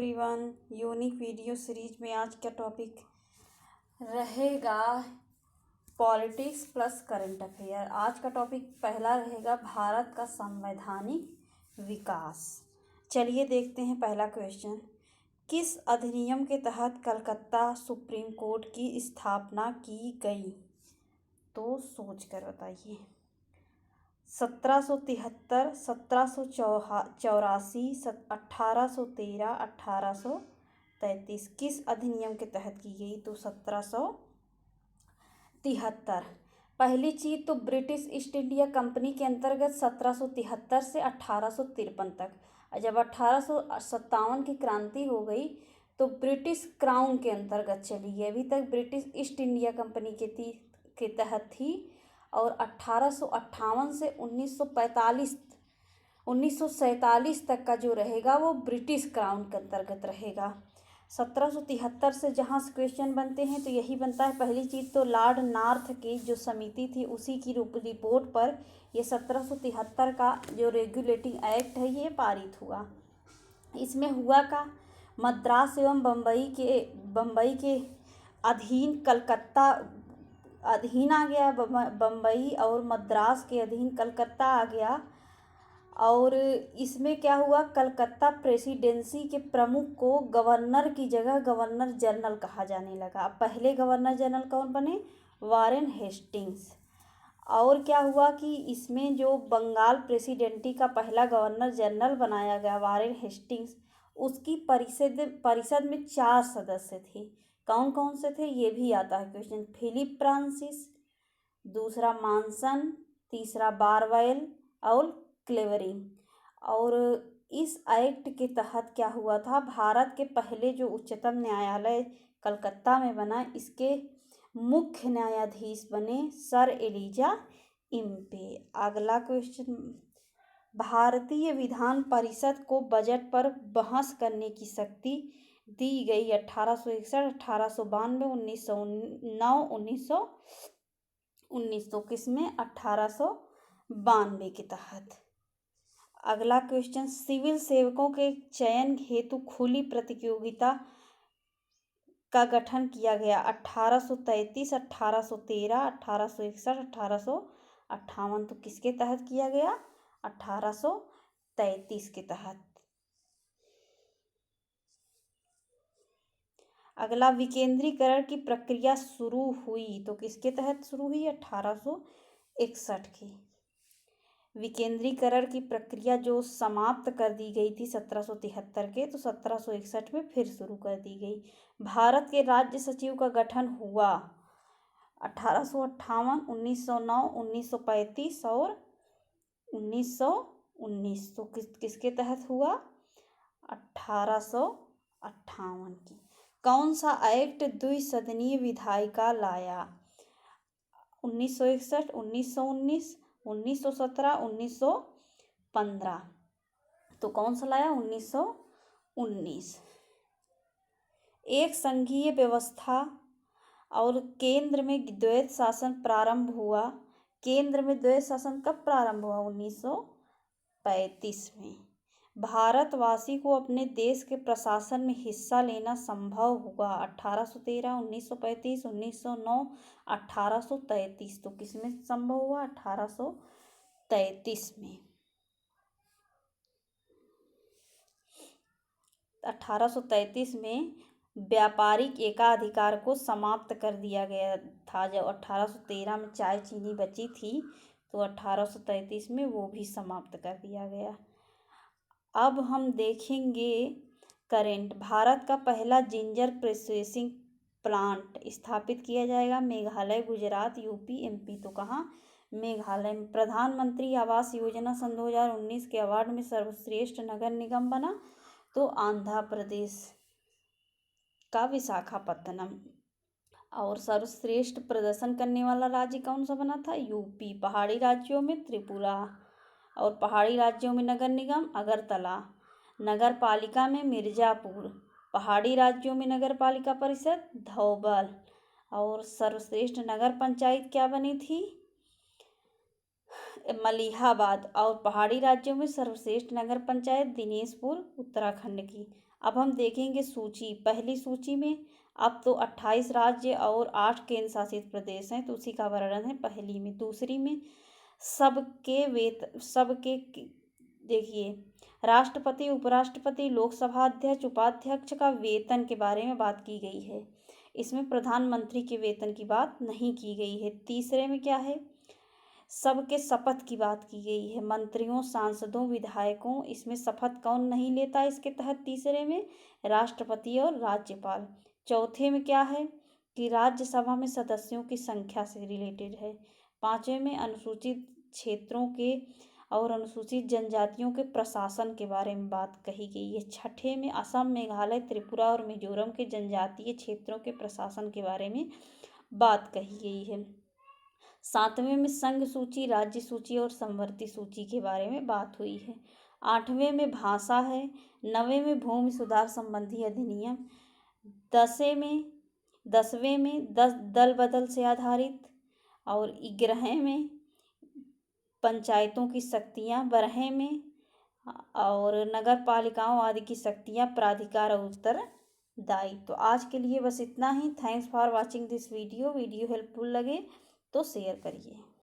Everyone, unique video series में आज का टॉपिक रहेगा पॉलिटिक्स प्लस करंट अफेयर। आज का टॉपिक पहला रहेगा भारत का संवैधानिक विकास। चलिए देखते हैं पहला क्वेश्चन। किस अधिनियम के तहत कलकत्ता सुप्रीम कोर्ट की स्थापना की गई? तो सोच कर बताइए। 1773, 1784, 1813, 1833 किस अधिनियम के तहत की गई? तो 1773। पहली चीज तो ब्रिटिश ईस्ट इंडिया कंपनी के अंतर्गत 1773 से 1853 तक। जब 1857 की क्रांति हो गई तो ब्रिटिश क्राउन के अंतर्गत चली गई। अभी तक ब्रिटिश ईस्ट इंडिया कंपनी के तहत थी और 1858 से 1947 तक का जो रहेगा वो ब्रिटिश क्राउन के अंतर्गत रहेगा। 1773 से जहाँ से क्वेश्चन बनते हैं तो यही बनता है। पहली चीज़ तो लॉर्ड नॉर्थ की जो समिति थी उसी की रिपोर्ट पर ये 1773 का जो रेगुलेटिंग एक्ट है ये पारित हुआ। इसमें हुआ का मद्रास एवं बम्बई के अधीन कलकत्ता अधीन आ गया। बम्बई और मद्रास के अधीन कलकत्ता आ गया। और इसमें क्या हुआ, कलकत्ता प्रेसिडेंसी के प्रमुख को गवर्नर की जगह गवर्नर जनरल कहा जाने लगा। पहले गवर्नर जनरल कौन बने? Warren Hastings. और क्या हुआ कि इसमें जो बंगाल प्रेसिडेंसी का पहला गवर्नर जनरल बनाया गया वारेन हेस्टिंग्स, उसकी परिषद में 4 सदस्य थे। कौन कौन से थे ये भी आता है क्वेश्चन। फिलिप फ्रांसिस, दूसरा मानसन, तीसरा बारवेल और क्लेवरिंग। और इस एक्ट के तहत क्या हुआ था, भारत के पहले जो उच्चतम न्यायालय कलकत्ता में बना, इसके मुख्य न्यायाधीश बने सर एलिजा इम्पे। अगला क्वेश्चन, भारतीय विधान परिषद को बजट पर बहस करने की शक्ति दी गई 1861, 1892, 1909, 1900 किसमें? 1892 के तहत। अगला क्वेश्चन, सिविल सेवकों के चयन हेतु खुली प्रतियोगिता का गठन किया गया 1833, 1813, 1861, 1858। तो किसके तहत किया गया? 1833 के तहत। अगला, विकेंद्रीकरण की प्रक्रिया शुरू हुई तो किसके तहत शुरू हुई? 1861 की। विकेंद्रीकरण की प्रक्रिया जो समाप्त कर दी गई थी 1773 के, तो 1761 में फिर शुरू कर दी गई। भारत के राज्य सचिव का गठन हुआ 1858, 1909, 1935 और 1919। तो किसके तहत हुआ? 1858 की। कौन सा एक्ट द्विसदनीय विधायिका लाया? 1961, 1919, 1917, 1915। तो कौन सा लाया? 1919। एक संघीय व्यवस्था और केंद्र में द्वैत शासन प्रारंभ हुआ। केंद्र में द्वैत शासन कब प्रारंभ हुआ? 1935 में। भारतवासी को अपने देश के प्रशासन में हिस्सा लेना संभव हुआ 1813, 1935, 1909, 1833। तो किसमें संभव हुआ? 1833 में। 1833 में व्यापारिक एकाधिकार को समाप्त कर दिया गया था। जब 1813 में चाय चीनी बची थी तो 1833 में वो भी समाप्त कर दिया गया। अब हम देखेंगे करेंट। भारत का पहला जिंजर प्रोसेसिंग प्लांट स्थापित किया जाएगा मेघालय, गुजरात, यूपी, एमपी। तो कहाँ? मेघालय में। प्रधानमंत्री आवास योजना सन 2019 के अवार्ड में सर्वश्रेष्ठ नगर निगम बना तो आंध्र प्रदेश का विशाखापत्तनम। और सर्वश्रेष्ठ प्रदर्शन करने वाला राज्य कौन सा बना था? यूपी। पहाड़ी राज्यों में त्रिपुरा और पहाड़ी राज्यों में नगर निगम अगरतला। नगर पालिका में मिर्जापुर। पहाड़ी राज्यों में नगर पालिका परिषद धौबल। और सर्वश्रेष्ठ नगर पंचायत क्या बनी थी? मलिहाबाद। और पहाड़ी राज्यों में सर्वश्रेष्ठ नगर पंचायत दिनेशपुर उत्तराखंड की। अब हम देखेंगे सूची। पहली सूची में अब तो 28 राज्य और 8 केंद्र शासित प्रदेश हैं, तो उसी का वर्णन है पहली में। दूसरी में सबके देखिए, राष्ट्रपति, उपराष्ट्रपति, लोकसभा अध्यक्ष, उपाध्यक्ष का वेतन के बारे में बात की गई है। इसमें प्रधानमंत्री के वेतन की बात नहीं की गई है। तीसरे में क्या है, सबके शपथ की बात की गई है। मंत्रियों, सांसदों, विधायकों, इसमें शपथ कौन नहीं लेता इसके तहत? तीसरे में राष्ट्रपति और राज्यपाल। चौथे में क्या है कि राज्यसभा में सदस्यों की संख्या से रिलेटेड है। पांचवें में अनुसूचित क्षेत्रों के और अनुसूचित जनजातियों के प्रशासन के बारे में बात कही गई है। छठे में असम, मेघालय, त्रिपुरा और मिजोरम के जनजातीय क्षेत्रों के प्रशासन के बारे में बात कही गई है। सातवें में संघ सूची, राज्य सूची और समवर्ती सूची के बारे में बात हुई है। आठवें में भाषा है। नवें में भूमि सुधार संबंधी अधिनियम। दसवें में दल बदल से आधारित, और 11वें में पंचायतों की शक्तियाँ, 12वें में और नगर पालिकाओं आदि की शक्तियाँ, प्राधिकार और उत्तरदायित्व। तो आज के लिए बस इतना ही। Thanks for watching this video. Video helpful लगे तो शेयर करिए।